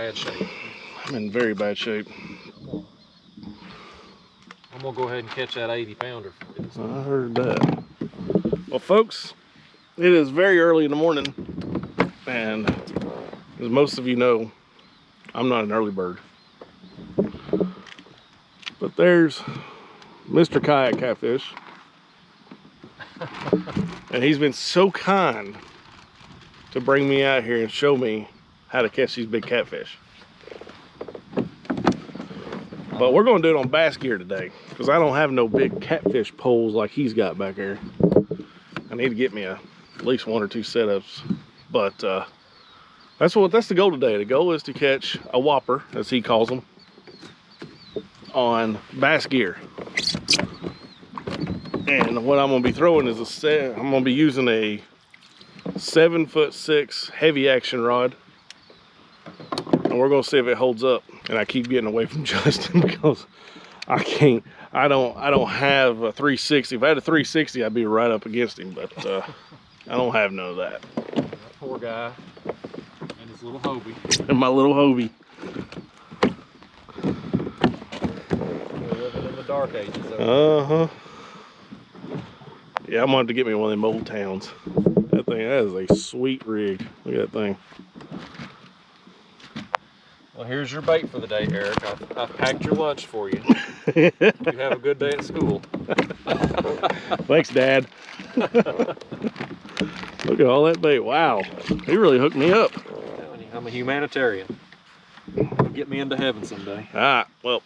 bad shape. I'm in very bad shape. I'm gonna go ahead and catch that 80-pounder for you. I heard that. Well, folks, it is very early in the morning, and as most of you know, I'm not an early bird. But there's Mr. Kayak Catfish, and he's been so kind to bring me out here and show me how to catch these big catfish. But we're gonna do it on bass gear today, because I don't have no big catfish poles like he's got back there. I need to get me at least 1 or 2 setups. But that's the goal today. The goal is to catch a whopper, as he calls them, on bass gear. And what I'm gonna be throwing is I'm gonna be using a 7'6" heavy action rod. And we're gonna see if it holds up. And I keep getting away from Justin because I don't have a 360. If I had a 360, I'd be right up against him, but I don't have none of that. That poor guy and his little Hobie. And my little Hobie. We're living in the dark ages. Uh-huh. Yeah, I'm gonna have to get me one of them old towns. That is a sweet rig. Look at that thing. Well, here's your bait for the day, Eric. I've packed your lunch for you. You have a good day at school. Thanks, Dad. Look at all that bait. Wow. He really hooked me up. I'm a humanitarian. Get me into heaven someday. All right, well,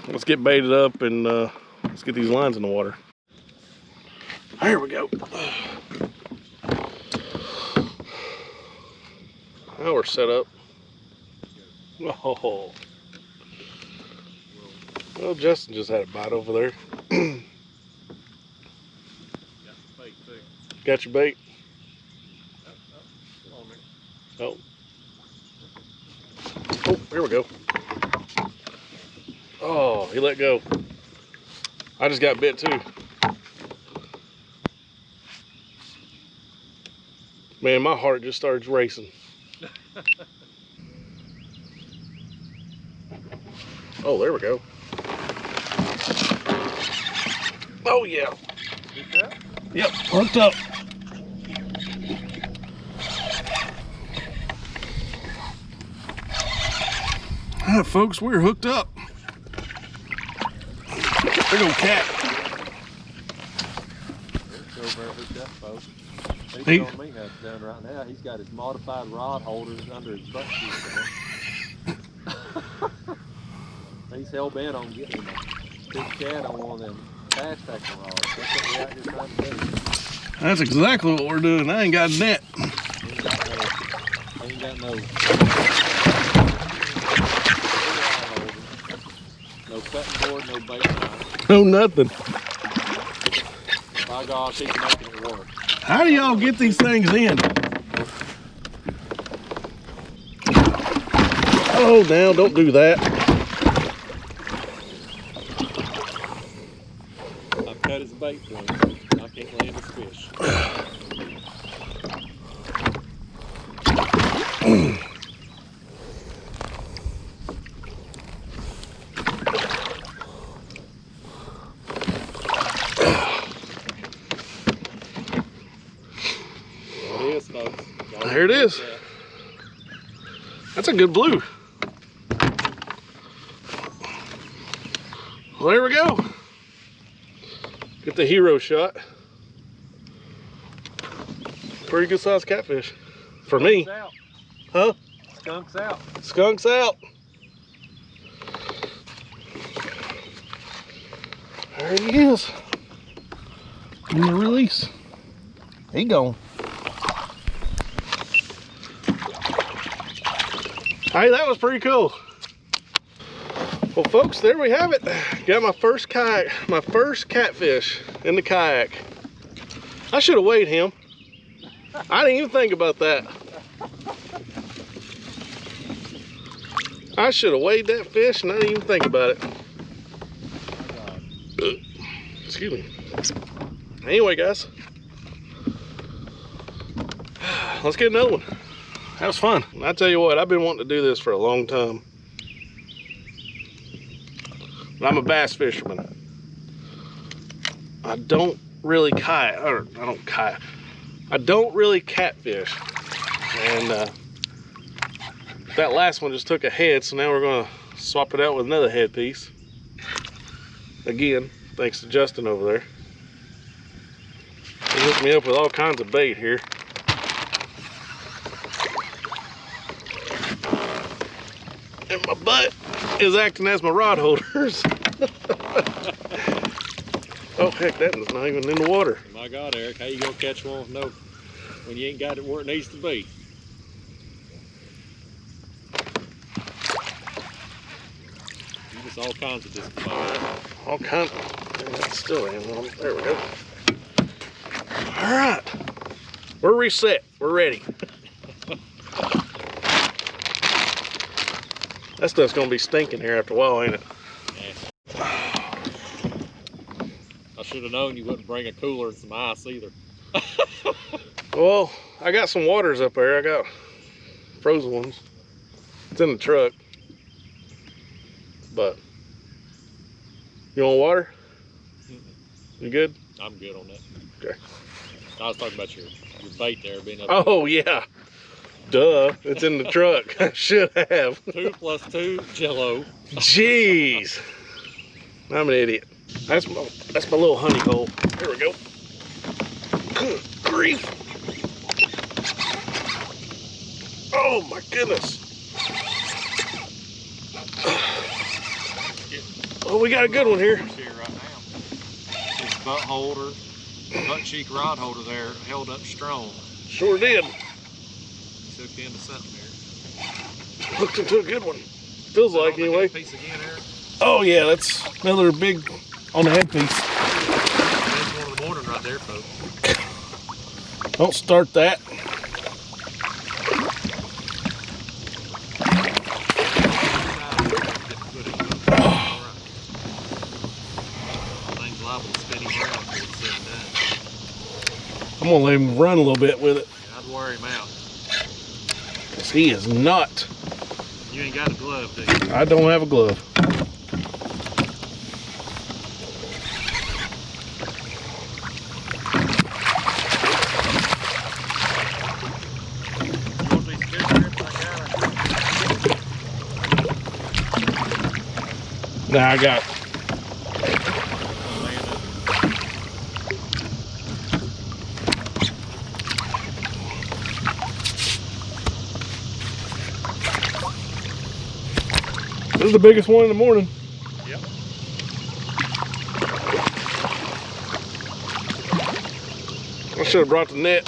let's get baited up and let's get these lines in the water. There we go. Now we're set up. Oh. Well, Justin just had a bite over there. Got the bait too. Got your bait? Still on there. Oh. Oh, here we go. Oh, he let go. I just got bit too. Man, my heart just starts racing. Oh, there we go. Oh, yeah. Yep, hooked up. All right, folks, we're hooked up. Big old cat. He's showing me how it's done right now. He's got his modified rod holders under his butt cheek. He's hell bent on getting a big cat on one of them fast tackle rods. That's what we're out here trying to do. That's exactly what we're doing. I ain't got a net. Ain't got no cutting board, no bait line. No nothing. My gosh, he's making it work. How do y'all get these things in? Oh, now don't do that. I've cut his bait for him. I can't land his fish. There it is, folks. There it is. That's a good blue. Well, there we go. Get the hero shot. Pretty good sized catfish. For me. Out. Huh? Skunk's out. Skunk's out. There he is. In the release. He gone. Hey, that was pretty cool. Well, folks, there we have it. Got my first kayak, my first catfish in the kayak. I should have weighed him. I didn't even think about that. I should have weighed that fish and I didn't even think about it. Excuse me. Anyway, guys, let's get another one. That was fun. I tell you what, I've been wanting to do this for a long time. I'm a bass fisherman. I don't really I don't really catfish. And that last one just took a head, so now we're gonna swap it out with another head piece. Again, thanks to Justin over there. He hooked me up with all kinds of bait here. And my butt is acting as my rod holders. Oh heck, that one's not even in the water. My God, Eric, how you gonna catch one with no, when you ain't got it where it needs to be? You just all kinds of disappointment. All kinds. That's still in on. There we go. All right, we're reset. We're ready. That stuff's gonna be stinking here after a while, ain't it? Yeah. I should have known you wouldn't bring a cooler and some ice either. Well, I got some waters up there. I got frozen ones. It's in the truck. But you want water? You good? I'm good on that. Okay. I was talking about your bait there being up. Oh yeah. Duh. It's in the truck. I should have. 2 + 2 Jello. Jeez. I'm an idiot. That's my little honey hole. There we go. Good grief. Oh my goodness. Oh, we got a good one here. Here right now. His butt holder, butt cheek rod holder there held up strong. Sure did. Took into something here. Hooked into a good one. Feels like anyway. Piece again, Eric. Oh yeah, that's another big on the head piece. That's one of the morning right there, folks. Don't start that. Thing's liable to spin him around before it's said and done. I'm gonna let him run a little bit with it. Yeah, I'd wear him out. Cause he is not. You ain't got a glove, do you? I don't have a glove. Nah, I got. This is the biggest one in the morning. Yep. I should have brought the net.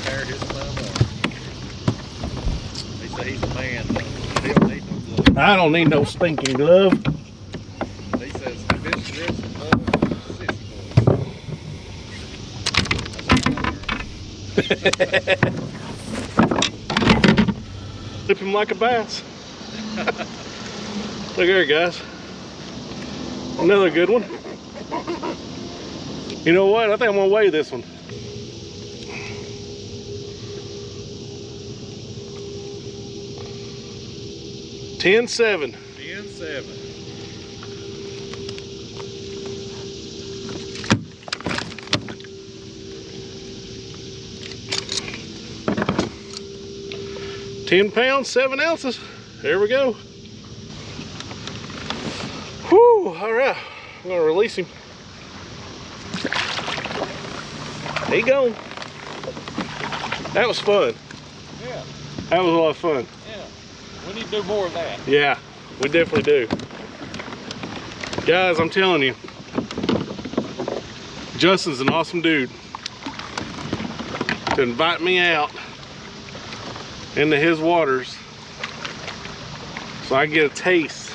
Tear his thumb up. He said he's a man. He don't need no glove. I don't need no stinking glove. He says, fish grips and love sissy boys. Flip him like a bass. Look there, guys. Another good one. You know what? I think I'm gonna weigh this one. $10.7. 10-7. £10, 7 ounces. There we go. Whew, all right. I'm gonna release him. There you go. That was fun. Yeah, That was a lot of fun. yeah. We need to do more of that. Yeah, we definitely do. Guys, I'm telling you, Justin's an awesome dude to invite me out into his waters so I get a taste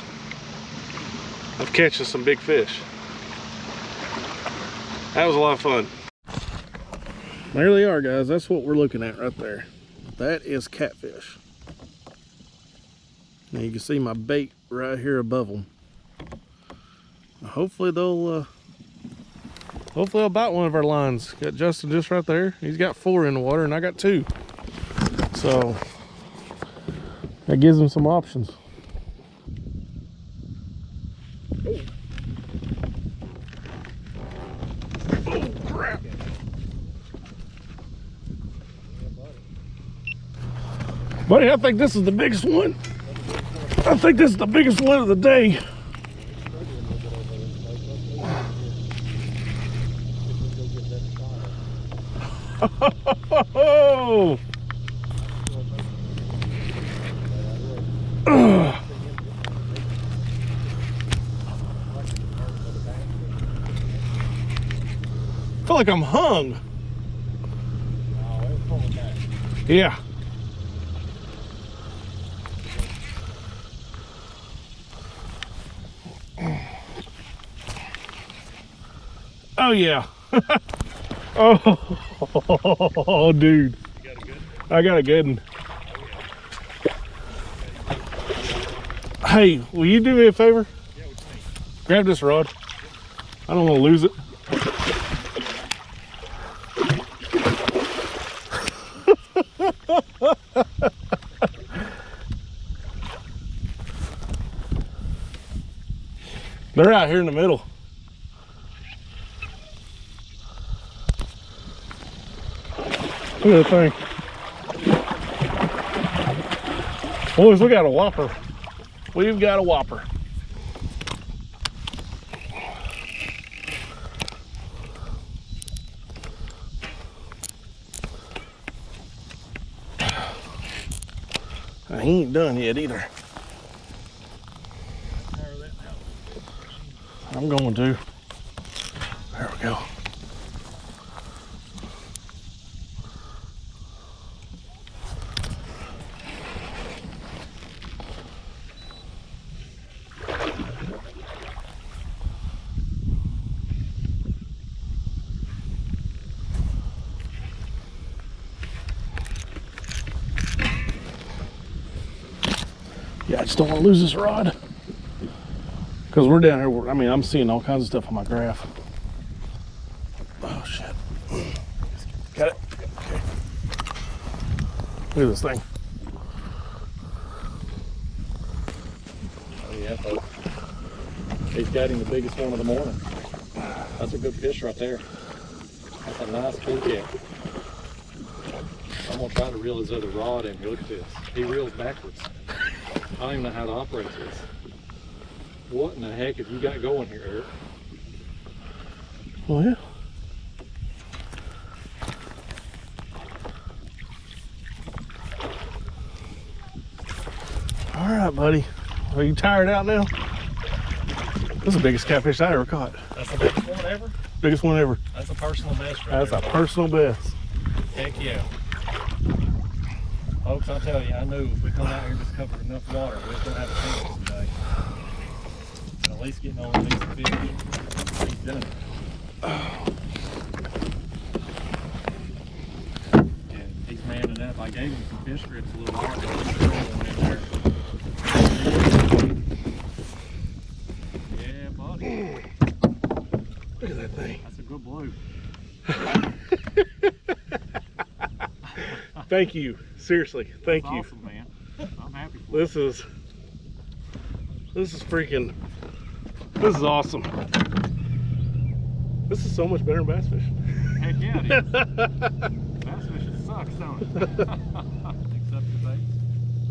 of catching some big fish. That was a lot of fun. There they are, guys. That's what we're looking at right there. That is catfish. Now you can see my bait right here above them. Hopefully they'll bite one of our lines. Got Justin just right there. He's got 4 in the water and I got 2. So that gives him some options. Oh, crap. Buddy, I think this is the biggest one. I think this is the biggest one of the day. Oh! I feel like I'm hung. Yeah. Oh yeah. Oh, dude. You got a good one? I got a good one. Hey, will you do me a favor? Yeah, what you mean? Grab this rod. I don't want to lose it. They're out here in the middle. Look at that thing. Boys, we got a whopper. We've got a whopper. I ain't done yet either. I'm going to. There we go. Yeah, I just don't want to lose this rod. Because we're down here, I mean, I'm seeing all kinds of stuff on my graph. Oh, shit. Got it? Okay. Look at this thing. Oh, yeah, folks. He's got him the biggest one of the morning. That's a good fish right there. That's a nice big cat. I'm going to try to reel his other rod in here. Look at this. He reels backwards. I don't even know how to operate this. What in the heck have you got going here, Eric? Oh, yeah. All right, buddy. Are you tired out now? This is the biggest catfish I ever caught. That's the biggest one ever? Biggest one ever. That's a personal best right That's there, a personal best. Heck yeah. Folks, I'll tell you, I knew if we come out here and just covered enough water, we was going to have a chance today. At least getting on these fish. He's done it. And he's manning up. I gave him some fish strips a little while ago. In there. Yeah, buddy. Look at that thing. That's a good blue. Thank you. Seriously, thank you. Awesome, man. I'm happy for you. This is freaking, this is awesome. This is so much better than bass fishing. Heck yeah, it is. Bass fishing sucks, don't it? Except your bait.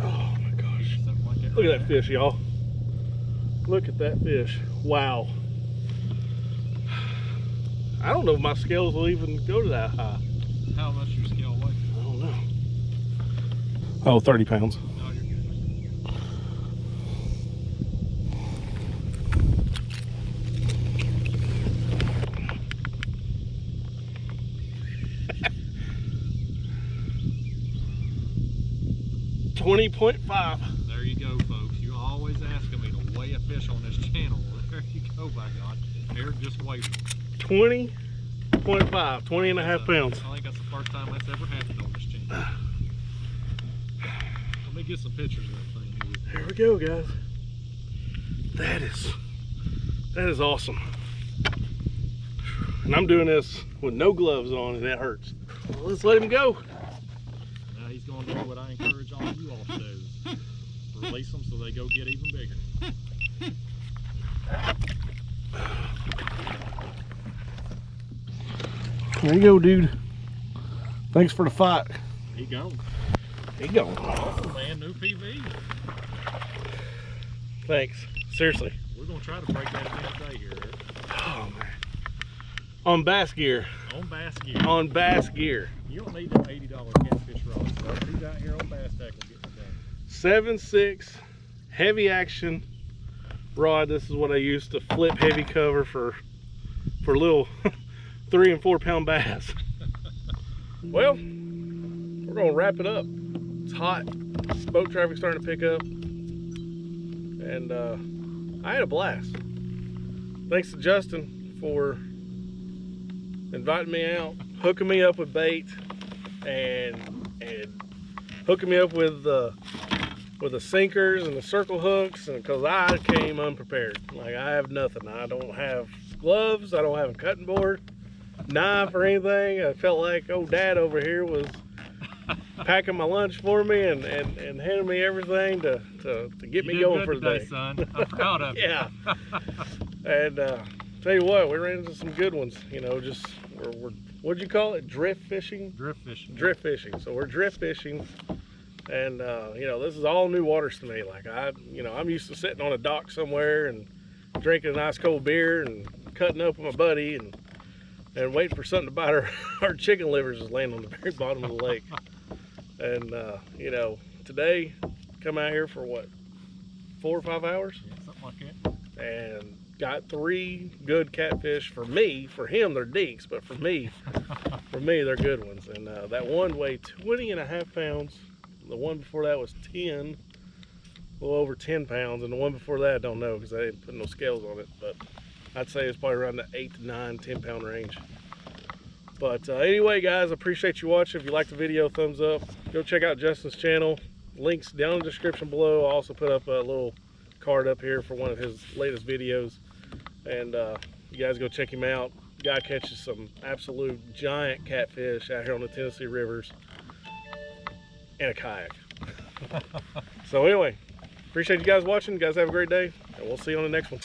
Oh my gosh. Something like that. Look at that fish, y'all. Look at that fish. Wow. I don't know if my scales will even go to that high. How much your scale weight? I don't know. Oh, 30 pounds. No, you're good. 20.5. There you go, folks. You always asking me to weigh a fish on this channel. There you go, by God. Eric just weighed 20.5, 20 and a half pounds. I think that's the first time that's ever happened on this channel. Let me get some pictures of that thing here. There we go, guys. That is awesome. And I'm doing this with no gloves on, and that hurts. Well, let's let him go. Now he's going to do what I encourage all you all to do. Release them so they go get even bigger. There you go, dude. Thanks for the fight. He gone. He gone. Awesome, man. New PV. Thanks. Seriously. We're going to try to break that in today here, Eric. Oh, man. On bass gear. On bass gear. On bass gear. You don't need them $80 catfish rods. So he's out here on bass tackle getting it done. 7.6 heavy action rod. This is what I use to flip heavy cover for little 3 and 4 pound bass. Well, we're gonna wrap it up. It's hot. Boat traffic's starting to pick up, and I had a blast. Thanks to Justin for inviting me out, hooking me up with bait, and hooking me up with the sinkers and the circle hooks, and because I came unprepared. Like, I have nothing. I don't have gloves. I don't have a cutting board, knife, or anything. I felt like old Dad over here was packing my lunch for me and handing me everything to get me going for the day. Son. I'm proud of you. Yeah. And tell you what, we ran into some good ones. You know, just we're what'd you call it? Drift fishing? Drift fishing. Drift fishing. So we're drift fishing. And you know, this is all new waters to me. Like, I'm used to sitting on a dock somewhere and drinking a nice cold beer and cutting up with my buddy and waiting for something to bite. Our chicken livers is laying on the very bottom of the lake. And you know, today come out here for what, 4 or 5 hours? Yeah, something like that. And got 3 good catfish. For me, for him they're deeks, but for me they're good ones. And that one weighed 20.5 pounds. The one before that was 10, a little over 10 pounds, and the one before that I don't know because I didn't put no scales on it, but I'd say it's probably around the 8 to 9, 10 pound range. But anyway, guys, I appreciate you watching. If you like the video, thumbs up. Go check out Justin's channel. Links down in the description below. I'll also put up a little card up here for one of his latest videos, and you guys go check him out. The guy catches some absolute giant catfish out here on the Tennessee rivers in a kayak. So anyway, appreciate you guys watching. You guys have a great day, and we'll see you on the next one.